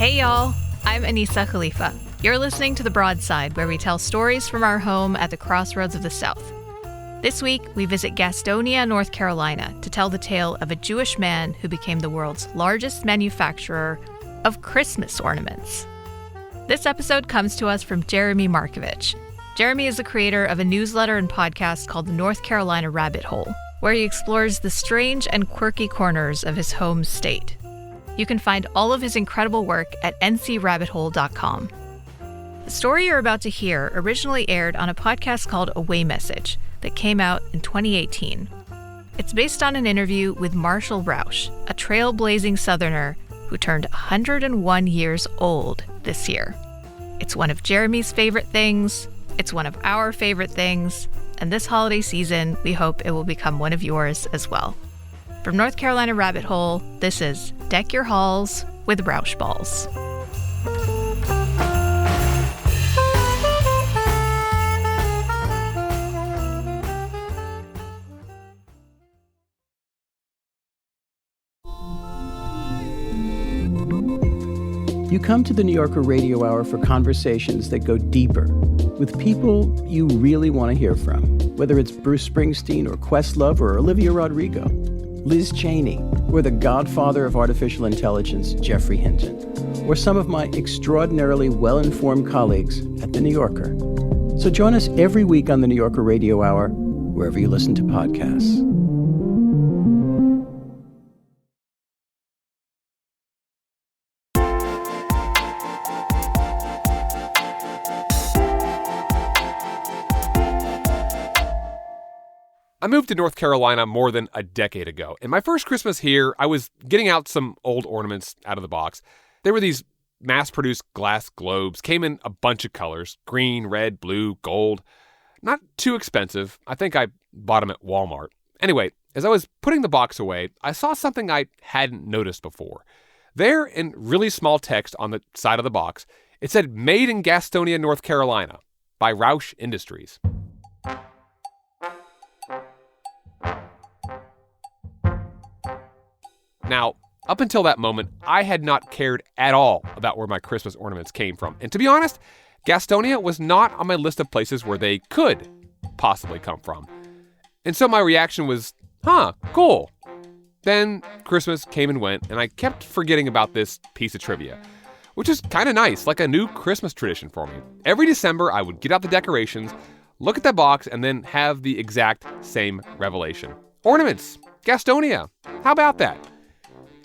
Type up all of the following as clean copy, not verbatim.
Hey y'all, I'm Anissa Khalifa. You're listening to The Broadside, where we tell stories from our home at the crossroads of the South. This week, we visit Gastonia, North Carolina, to tell the tale of a Jewish man who became the world's largest manufacturer of Christmas ornaments. This episode comes to us from Jeremy Markovich. Jeremy is the creator of a newsletter and podcast called the North Carolina Rabbit Hole, where he explores the strange and quirky corners of his home state. You can find all of his incredible work at ncrabbithole.com. The story you're about to hear originally aired on a podcast called Away Message that came out in 2018. It's based on an interview with Marshall Rauch, a trailblazing Southerner who turned 101 years old this year. It's one of Jeremy's favorite things, it's one of our favorite things, and this holiday season, we hope it will become one of yours as well. From North Carolina Rabbit Hole, this is Deck Your Halls with Rauch Balls. You come to the New Yorker Radio Hour for conversations that go deeper with people you really want to hear from, whether it's Bruce Springsteen or Questlove or Olivia Rodrigo, Liz Cheney, or the godfather of artificial intelligence, Geoffrey Hinton, or some of my extraordinarily well-informed colleagues at The New Yorker. So join us every week on the New Yorker Radio Hour, wherever you listen to podcasts. I moved to North Carolina more than a decade ago, and my first Christmas here, I was getting out some old ornaments out of the box. They were these mass-produced glass globes, came in a bunch of colors, green, red, blue, gold. Not too expensive. I think I bought them at Walmart. Anyway, as I was putting the box away, I saw something I hadn't noticed before. There, in really small text on the side of the box, it said, "Made in Gastonia, North Carolina, by Rauch Industries." Now, up until that moment, I had not cared at all about where my Christmas ornaments came from. And to be honest, Gastonia was not on my list of places where they could possibly come from. And so my reaction was, cool. Then Christmas came and went, and I kept forgetting about this piece of trivia, which is kind of nice, like a new Christmas tradition for me. Every December, I would get out the decorations, look at that box, and then have the exact same revelation. Ornaments, Gastonia, how about that?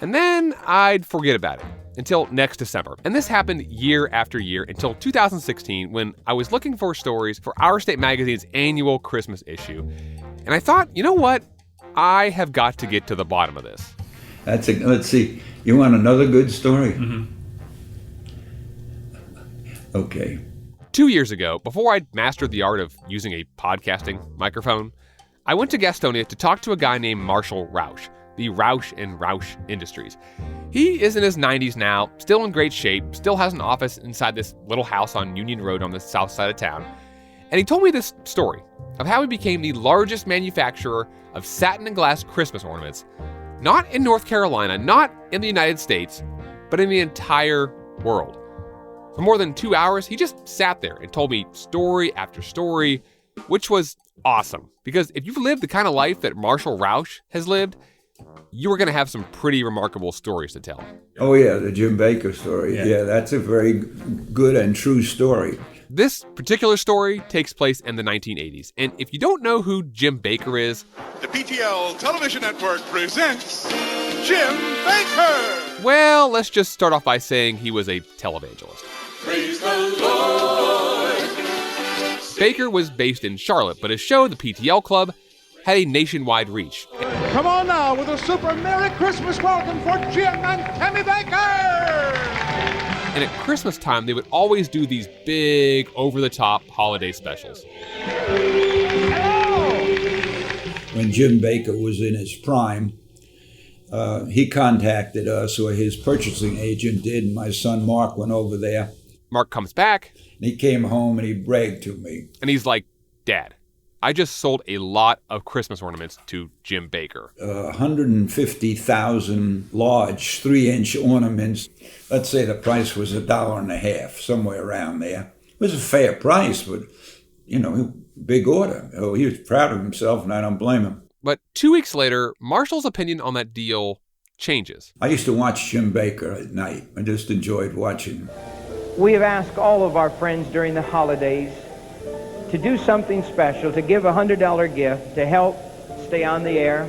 And then I'd forget about it until next December. And this happened year after year until 2016, when I was looking for stories for Our State Magazine's annual Christmas issue. And I thought, you know what? I have got to get to the bottom of this. Let's see. You want another good story? Mm-hmm. Okay. 2 years ago, before I'd mastered the art of using a podcasting microphone, I went to Gastonia to talk to a guy named Marshall Rauch, the Rauch and Rauch Industries. He is in his 90s now, still in great shape, still has an office inside this little house on Union Road on the south side of town. And he told me this story of how he became the largest manufacturer of satin and glass Christmas ornaments, not in North Carolina, not in the United States, but in the entire world. For more than 2 hours, he just sat there and told me story after story, which was awesome. Because if you've lived the kind of life that Marshall Rauch has lived, you were going to have some pretty remarkable stories to tell. Oh, yeah, the Jim Baker story. Yeah, that's a very good and true story. This particular story takes place in the 1980s. And if you don't know who Jim Baker is, the PTL Television Network presents Jim Baker. Well, let's just start off by saying he was a televangelist. Praise the Lord. Baker was based in Charlotte, but his show, the PTL Club, had a nationwide reach. Come on now with a super Merry Christmas welcome for Jim and Tammy Baker! And at Christmas time, they would always do these big, over-the-top holiday specials. Hello! When Jim Baker was in his prime, he contacted us, or his purchasing agent did, and my son Mark went over there. Mark comes back. And he came home and he bragged to me. And he's like, "Dad, I just sold a lot of Christmas ornaments to Jim Baker. 150,000 large 3-inch ornaments. Let's say the price was $1.50, somewhere around there. It was a fair price, but, big order. Oh, he was proud of himself, and I don't blame him. But 2 weeks later, Marshall's opinion on that deal changes. I used to watch Jim Baker at night. I just enjoyed watching him. We have asked all of our friends during the holidays to do something special, to give a $100 gift to help stay on the air.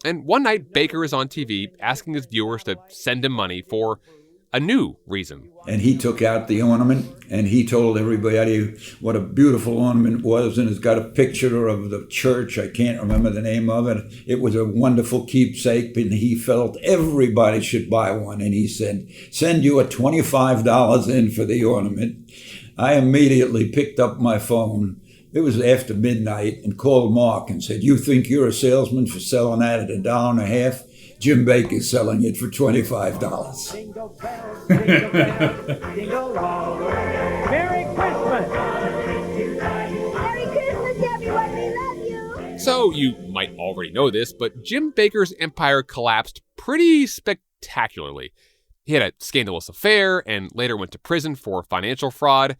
And one night, Baker is on TV asking his viewers to send him money for a new reason. And he took out the ornament, and he told everybody what a beautiful ornament was, and it's got a picture of the church. I can't remember the name of it. It was a wonderful keepsake, and he felt everybody should buy one. And he said, send you a $25 in for the ornament. I immediately picked up my phone. It was after midnight, and called Mark and said, you think you're a salesman for selling that at $1.50? Jim Baker's selling it for $25. Jingle bells, jingle bells, jingle all the way. Merry Christmas! Merry Christmas, everyone. We love you. So you might already know this, but Jim Baker's empire collapsed pretty spectacularly. He had a scandalous affair and later went to prison for financial fraud.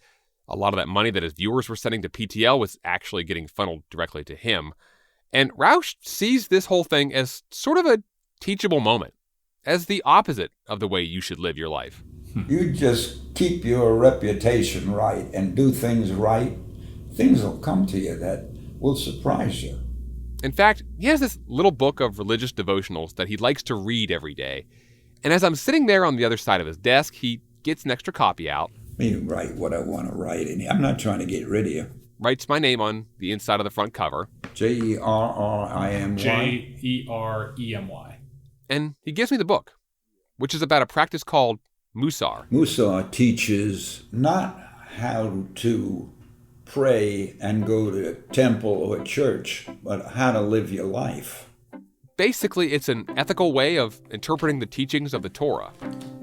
A lot of that money that his viewers were sending to PTL was actually getting funneled directly to him. And Rauch sees this whole thing as sort of a teachable moment, as the opposite of the way you should live your life. You just keep your reputation right and do things right. Things will come to you that will surprise you. In fact, he has this little book of religious devotionals that he likes to read every day. And as I'm sitting there on the other side of his desk, he gets an extra copy out. Me write what I want to write, and I'm not trying to get rid of you. Writes my name on the inside of the front cover. Jerrimy. Jeremy. And he gives me the book, which is about a practice called Musar. Musar teaches not how to pray and go to a temple or church, but how to live your life. Basically, it's an ethical way of interpreting the teachings of the Torah.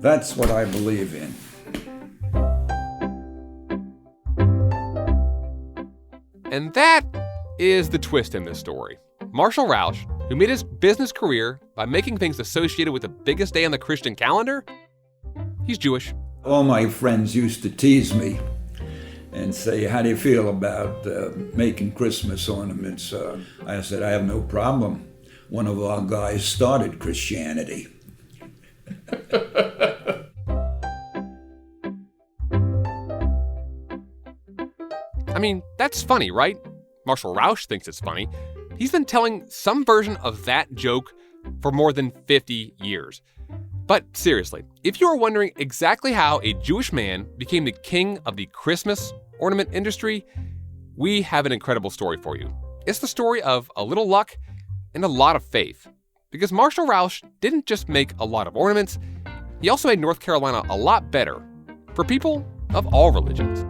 That's what I believe in. And that is the twist in this story. Marshall Rauch, who made his business career by making things associated with the biggest day on the Christian calendar, he's Jewish. All my friends used to tease me and say, how do you feel about making Christmas ornaments? I said, I have no problem. One of our guys started Christianity. I mean, that's funny, right? Marshall Rauch thinks it's funny. He's been telling some version of that joke for more than 50 years. But seriously, if you are wondering exactly how a Jewish man became the king of the Christmas ornament industry, we have an incredible story for you. It's the story of a little luck and a lot of faith. Because Marshall Rauch didn't just make a lot of ornaments, he also made North Carolina a lot better for people of all religions.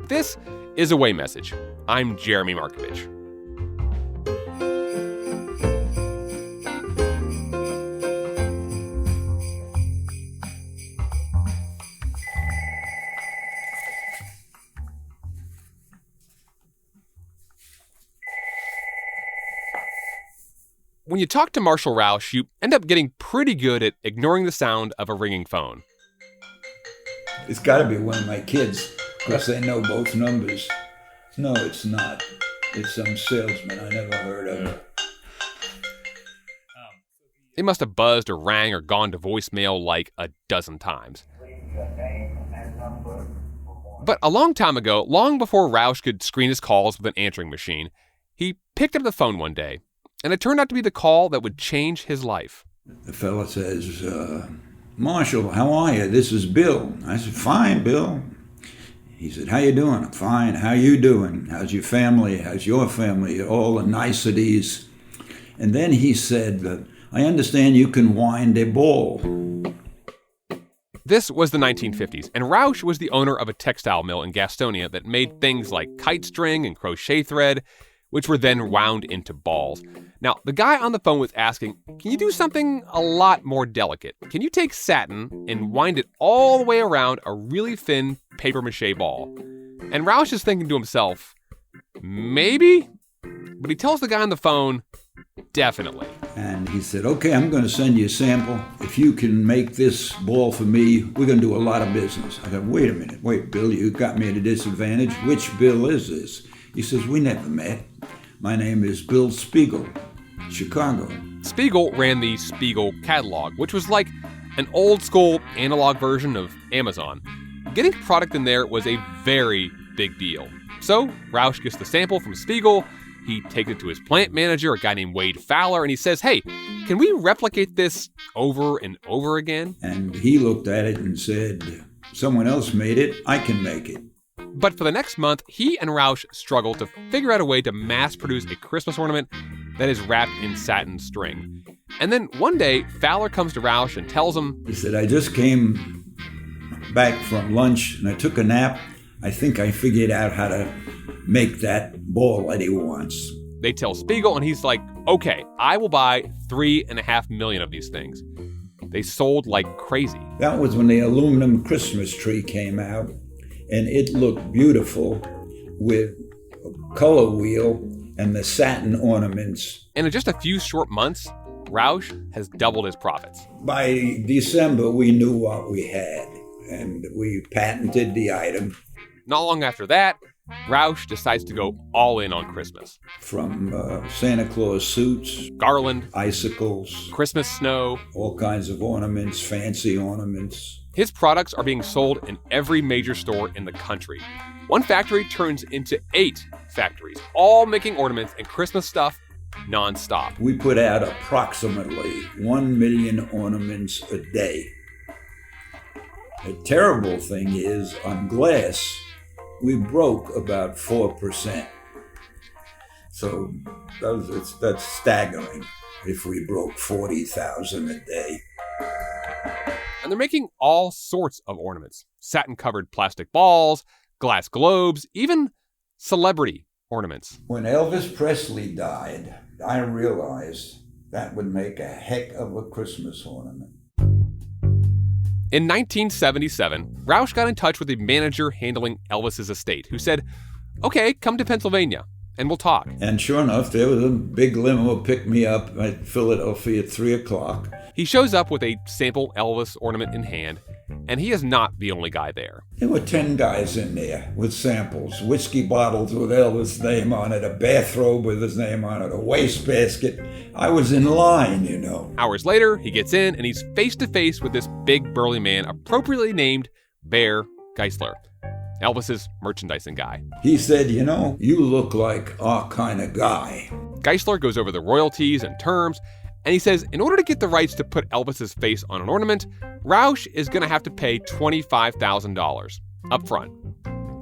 This is Away Message. I'm Jeremy Markovich. When you talk to Marshall Rauch, you end up getting pretty good at ignoring the sound of a ringing phone. It's got to be one of my kids, because they know both numbers. No, it's not. It's some salesman I never heard of. It must have buzzed or rang or gone to voicemail like a dozen times. But a long time ago, long before Rauch could screen his calls with an answering machine, he picked up the phone one day, and it turned out to be the call that would change his life. The fella says, Marshall, how are you? This is Bill. I said, fine, Bill. He said, how you doing? I'm fine. How you doing? How's your family? How's your family? All the niceties. And then he said, I understand you can wind a ball. This was the 1950s, and Rauch was the owner of a textile mill in Gastonia that made things like kite string and crochet thread, which were then wound into balls. Now, the guy on the phone was asking, can you do something a lot more delicate? Can you take satin and wind it all the way around a really thin papier-mâché ball? And Rauch is thinking to himself, maybe? But he tells the guy on the phone, definitely. And he said, okay, I'm going to send you a sample. If you can make this ball for me, we're going to do a lot of business. I said, wait a minute. Wait, Bill, you got me at a disadvantage. Which Bill is this? He says, we never met. My name is Bill Spiegel, Chicago. Spiegel ran the Spiegel catalog, which was like an old school analog version of Amazon. Getting product in there was a very big deal. So Rauch gets the sample from Spiegel. He takes it to his plant manager, a guy named Wade Fowler, and he says, hey, can we replicate this over and over again? And he looked at it and said, someone else made it, I can make it. But for the next month, he and Rauch struggle to figure out a way to mass produce a Christmas ornament that is wrapped in satin string. And then one day, Fowler comes to Rauch and tells him, he said, I just came back from lunch and I took a nap. I think I figured out how to make that ball that he wants. They tell Spiegel, and he's like, okay, I will buy 3.5 million of these things. They sold like crazy. That was when the aluminum Christmas tree came out, and it looked beautiful with a color wheel and the satin ornaments. And in just a few short months, Rauch has doubled his profits. By December, we knew what we had, and we patented the item. Not long after that, Rauch decides to go all in on Christmas. From Santa Claus suits, garland, icicles, Christmas snow, all kinds of ornaments, fancy ornaments. His products are being sold in every major store in the country. One factory turns into 8 factories, all making ornaments and Christmas stuff nonstop. We put out approximately 1 million ornaments a day. The terrible thing is, on glass, we broke about 4%. So that's staggering if we broke 40,000 a day. And they're making all sorts of ornaments. Satin-covered plastic balls, glass globes, even celebrity ornaments. When Elvis Presley died, I realized that would make a heck of a Christmas ornament. In 1977, Rauch got in touch with the manager handling Elvis's estate, who said, okay, come to Pennsylvania, and we'll talk. And sure enough, there was a big limo pick me up at Philadelphia at 3 o'clock. He shows up with a sample Elvis ornament in hand, and he is not the only guy there. There were 10 guys in there with samples, whiskey bottles with Elvis' name on it, a bathrobe with his name on it, a wastebasket. I was in line, you know. Hours later, he gets in, and he's face-to-face with this big burly man, appropriately named Bear Geisler, Elvis's merchandising guy. He said, you know, you look like our kind of guy. Geisler goes over the royalties and terms, and he says in order to get the rights to put Elvis's face on an ornament, Rauch is going to have to pay $25,000 up front.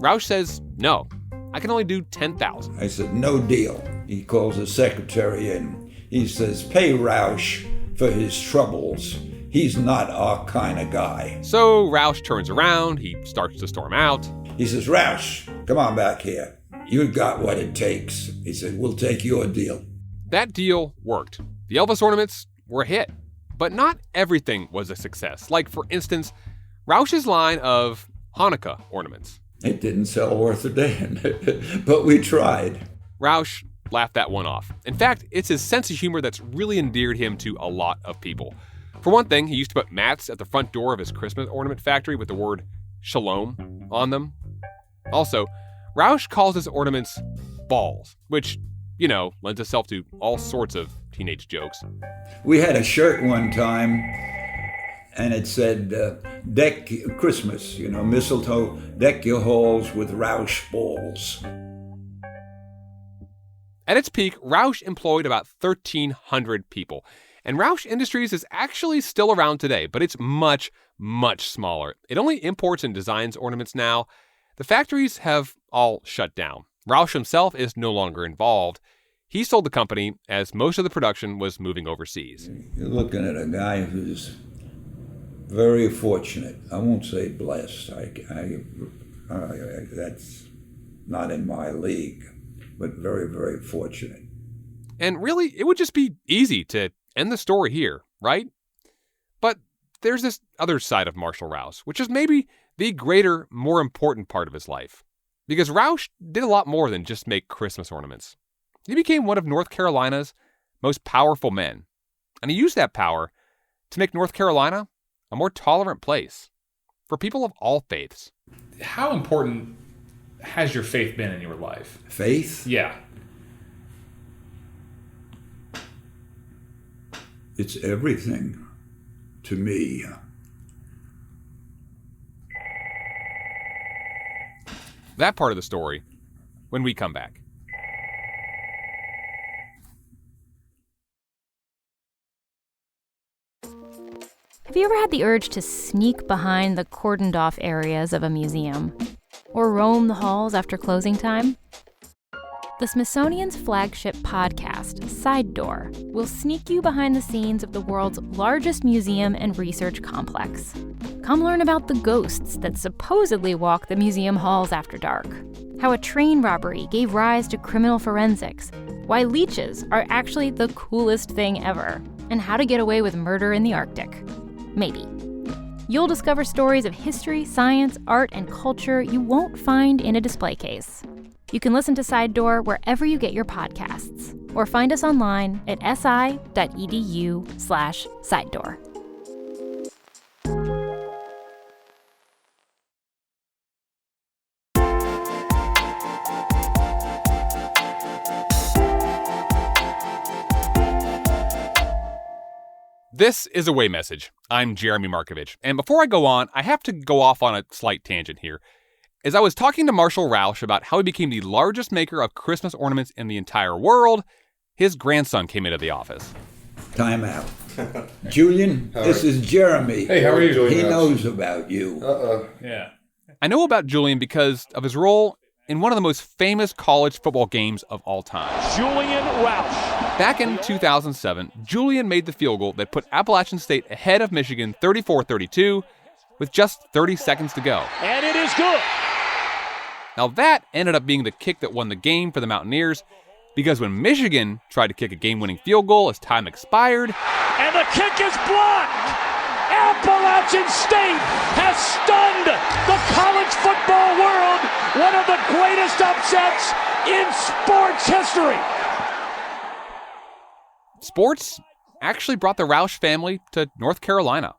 Rauch says, no, I can only do $10,000. I said, no deal. He calls his secretary in. He says, pay Rauch for his troubles. He's not our kind of guy. So Rauch turns around. He starts to storm out. He says, Rauch, come on back here. You got what it takes. He said, we'll take your deal. That deal worked. The Elvis ornaments were a hit, but not everything was a success. Like, for instance, Rauch's line of Hanukkah ornaments. It didn't sell worth a damn, but we tried. Rauch laughed that one off. In fact, it's his sense of humor that's really endeared him to a lot of people. For one thing, he used to put mats at the front door of his Christmas ornament factory with the word Shalom on them. Also, Rauch calls his ornaments balls, which, you know, lends itself to all sorts of teenage jokes. We had a shirt one time, and it said, deck Christmas, you know, mistletoe, deck your halls with Rauch balls. At its peak, Rauch employed about 1,300 people. And Rauch Industries is actually still around today, but it's much, much smaller. It only imports and designs ornaments now. The factories have all shut down. Rauch himself is no longer involved. He sold the company as most of the production was moving overseas. You're looking at a guy who's very fortunate. I won't say blessed. That's not in my league. but very, very fortunate. And really, it would just be easy to end the story here, right? But there's this other side of Marshall Rauch, which is maybe the greater, more important part of his life. Because Rauch did a lot more than just make Christmas ornaments. He became one of North Carolina's most powerful men. And he used that power to make North Carolina a more tolerant place for people of all faiths. How important has your faith been in your life? Faith? Yeah. It's everything to me. That part of the story when we come back. Have you ever had the urge to sneak behind the cordoned off areas of a museum? Or roam the halls after closing time? The Smithsonian's flagship podcast, Side Door, will sneak you behind the scenes of the world's largest museum and research complex. Come learn about the ghosts that supposedly walk the museum halls after dark, how a train robbery gave rise to criminal forensics, why leeches are actually the coolest thing ever, and how to get away with murder in the Arctic. Maybe. You'll discover stories of history, science, art, and culture you won't find in a display case. You can listen to Side Door wherever you get your podcasts, or find us online at si.edu/sidedoor. This is Away Message. I'm Jeremy Markovich. And before I go on, I have to go off on a slight tangent here. As I was talking to Marshall Rauch about how he became the largest maker of Christmas ornaments in the entire world, his grandson came into the office. Time out. Julian, this is Jeremy. Hey, how are you doing? He knows about you. Yeah. I know about Julian because of his role in one of the most famous college football games of all time. Julian Rauch. Back in 2007, Julian made the field goal that put Appalachian State ahead of Michigan 34-32 with just 30 seconds to go. And it is good. Now that ended up being the kick that won the game for the Mountaineers, because when Michigan tried to kick a game-winning field goal as time expired, and the kick is blocked. Appalachian State has stunned the college football world, one of the greatest upsets in sports history. Sports actually brought the Rauch family to North Carolina.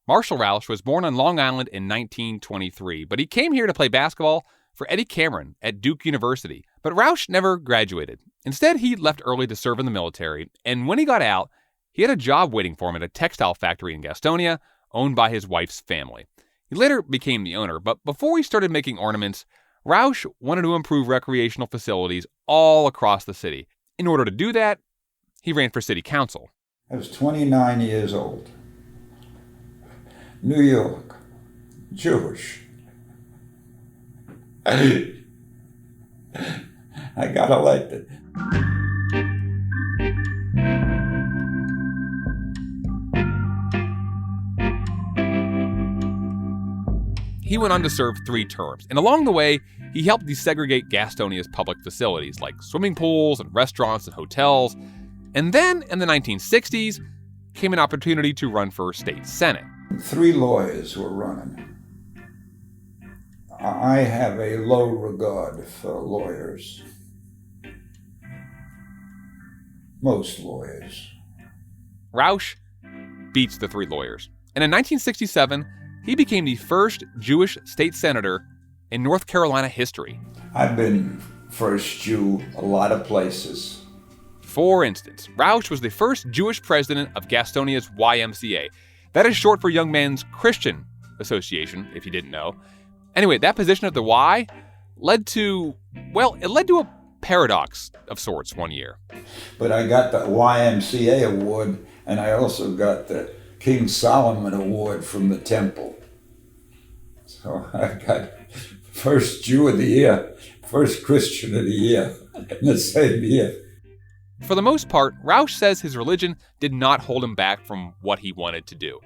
Marshall Rauch was born on Long Island in 1923, but he came here to play basketball for Eddie Cameron at Duke University. But Rauch never graduated. Instead, he left early to serve in the military, and when he got out, he had a job waiting for him at a textile factory in Gastonia, owned by his wife's family. He later became the owner, but before he started making ornaments, Rauch wanted to improve recreational facilities all across the city. In order to do that, he ran for city council. I was 29 years old. New York. Jewish. I got elected. He went on to serve 3 terms, and along the way, he helped desegregate Gastonia's public facilities like swimming pools and restaurants and hotels. And then, in the 1960s, came an opportunity to run for state senate. 3 lawyers were running. I have a low regard for lawyers. Most lawyers. Rauch beats the 3 lawyers. And in 1967, he became the first Jewish state senator in North Carolina history. I've been first Jew a lot of places. For instance, Rauch was the first Jewish president of Gastonia's YMCA. That is short for Young Men's Christian Association, if you didn't know. Anyway, that position at the Y led to a paradox of sorts one year. But I got the YMCA award, and I also got the King Solomon Award from the temple. So I got first Jew of the year, first Christian of the year in the same year. For the most part, Rauch says his religion did not hold him back from what he wanted to do.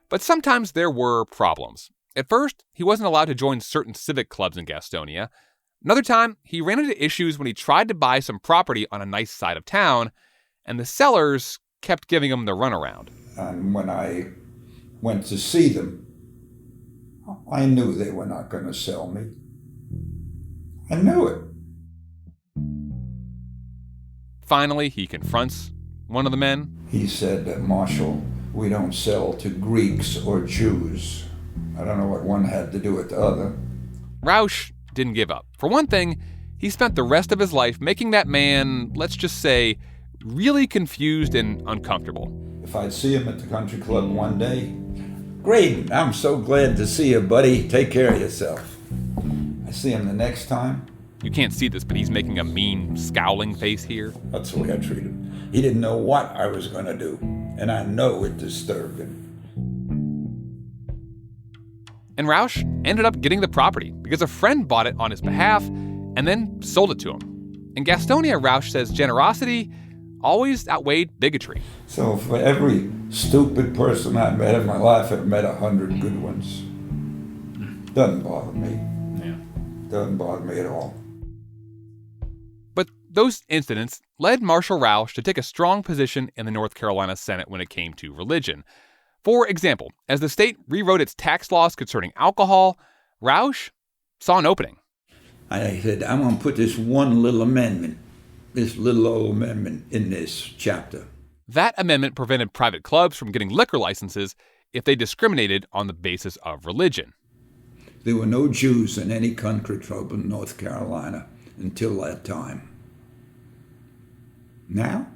But sometimes there were problems. At first, he wasn't allowed to join certain civic clubs in Gastonia. Another time, he ran into issues when he tried to buy some property on a nice side of town, and the sellers kept giving him the runaround. And when I went to see them, I knew they were not going to sell me. I knew it. Finally, he confronts one of the men. He said, Marshal, we don't sell to Greeks or Jews. I don't know what one had to do with the other. Rauch didn't give up. For one thing, he spent the rest of his life making that man, let's just say, really confused and uncomfortable. If I'd see him at the country club one day, Graydon, I'm so glad to see you, buddy. Take care of yourself. I see him the next time. You can't see this, but he's making a mean, scowling face here. That's the way I treat him. He didn't know what I was going to do, and I know it disturbed him. And Rauch ended up getting the property because a friend bought it on his behalf and then sold it to him. In Gastonia, Rauch says generosity always outweighed bigotry. So for every stupid person I met in my life, I've met 100 good ones. Doesn't bother me. Yeah. Doesn't bother me at all. But those incidents led Marshal Rauch to take a strong position in the North Carolina Senate when it came to religion. For example, as the state rewrote its tax laws concerning alcohol, Rauch saw an opening. I said, I'm going to put this one little amendment, this little old amendment in this chapter. That amendment prevented private clubs from getting liquor licenses if they discriminated on the basis of religion. There were no Jews in any country club in North Carolina until that time. Now,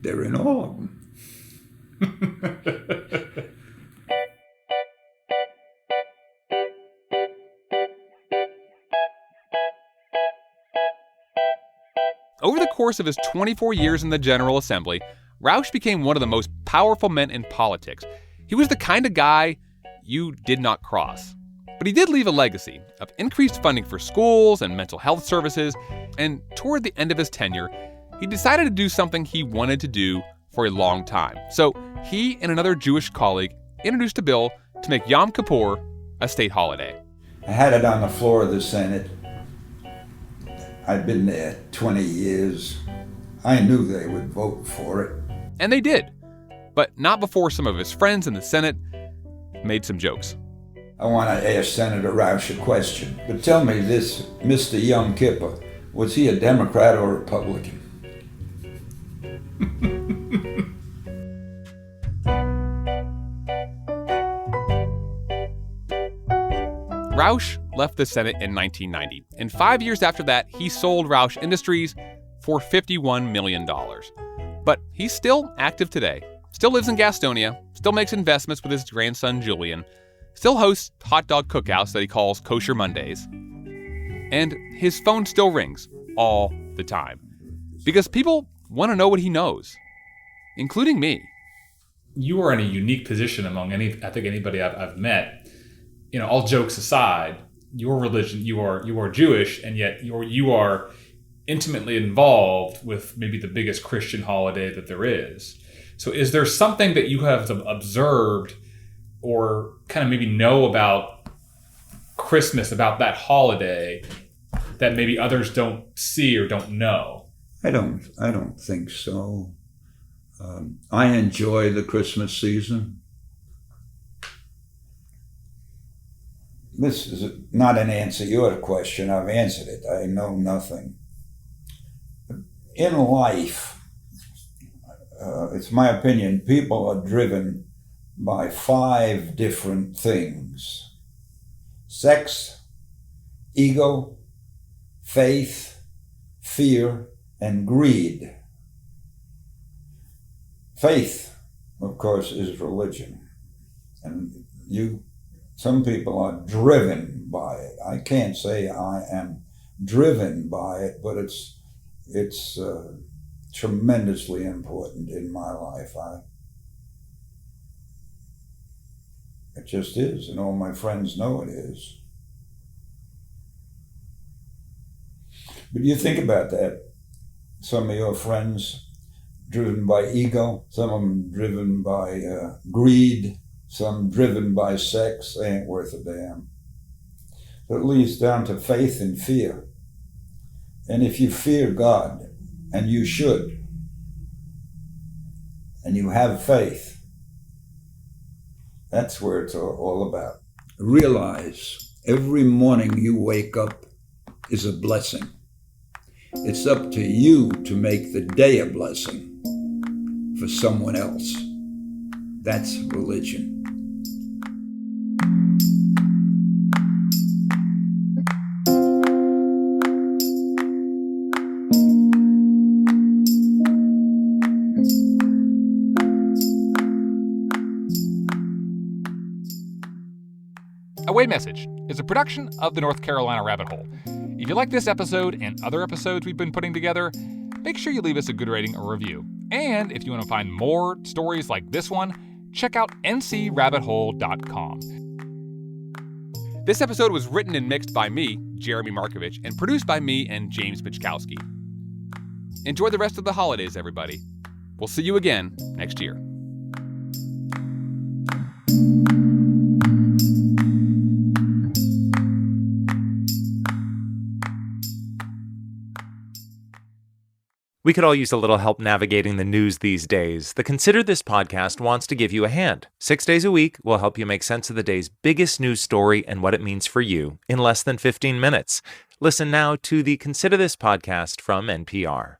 they're in all of them. Over the course of his 24 years in the General Assembly, Rauch became one of the most powerful men in politics. He was the kind of guy you did not cross. But he did leave a legacy of increased funding for schools and mental health services, and toward the end of his tenure, he decided to do something he wanted to do for a long time. So he and another Jewish colleague introduced a bill to make Yom Kippur a state holiday. I had it on the floor of the Senate. I'd been there 20 years. I knew they would vote for it. And they did, but not before some of his friends in the Senate made some jokes. I want to ask Senator Rauch a question. But tell me this, Mr. Yom Kippur, was he a Democrat or Republican? Rauch left the Senate in 1990, and 5 years after that, he sold Rauch Industries for $51 million. But he's still active today, still lives in Gastonia, still makes investments with his grandson Julian, still hosts hot dog cookouts that he calls Kosher Mondays. And his phone still rings all the time, because people want to know what he knows, including me. You are in a unique position among anybody I've met. You know, all jokes aside, your religion, you are Jewish, and yet you are intimately involved with maybe the biggest Christian holiday that there is. So is there something that you have observed or kind of maybe know about Christmas, about that holiday, that maybe others don't see or don't know? I don't think so. I enjoy the Christmas season. This is not an answer to your question. I've answered it. I know nothing. In life, it's my opinion, people are driven by 5 different things: sex, ego, faith, fear, and greed. Faith, of course, is religion. And some people are driven by it. I can't say I am driven by it, but it's tremendously important in my life. It just is, and all my friends know it is. But you think about that. Some of your friends driven by ego, some of them driven by greed, some driven by sex. They ain't worth a damn. But it leads down to faith and fear. And if you fear God, and you should, and you have faith, that's where it's all about. Realize every morning you wake up is a blessing. It's up to you to make the day a blessing for someone else. That's religion. Away Message is a production of the North Carolina Rabbit Hole. If you like this episode and other episodes we've been putting together, make sure you leave us a good rating or review. And if you want to find more stories like this one, check out ncrabbithole.com. This episode was written and mixed by me, Jeremy Markovich, and produced by me and James Bichkowski. Enjoy the rest of the holidays, everybody. We'll see you again next year. We could all use a little help navigating the news these days. The Consider This podcast wants to give you a hand. 6 days a week, we'll help you make sense of the day's biggest news story and what it means for you in less than 15 minutes. Listen now to the Consider This podcast from NPR.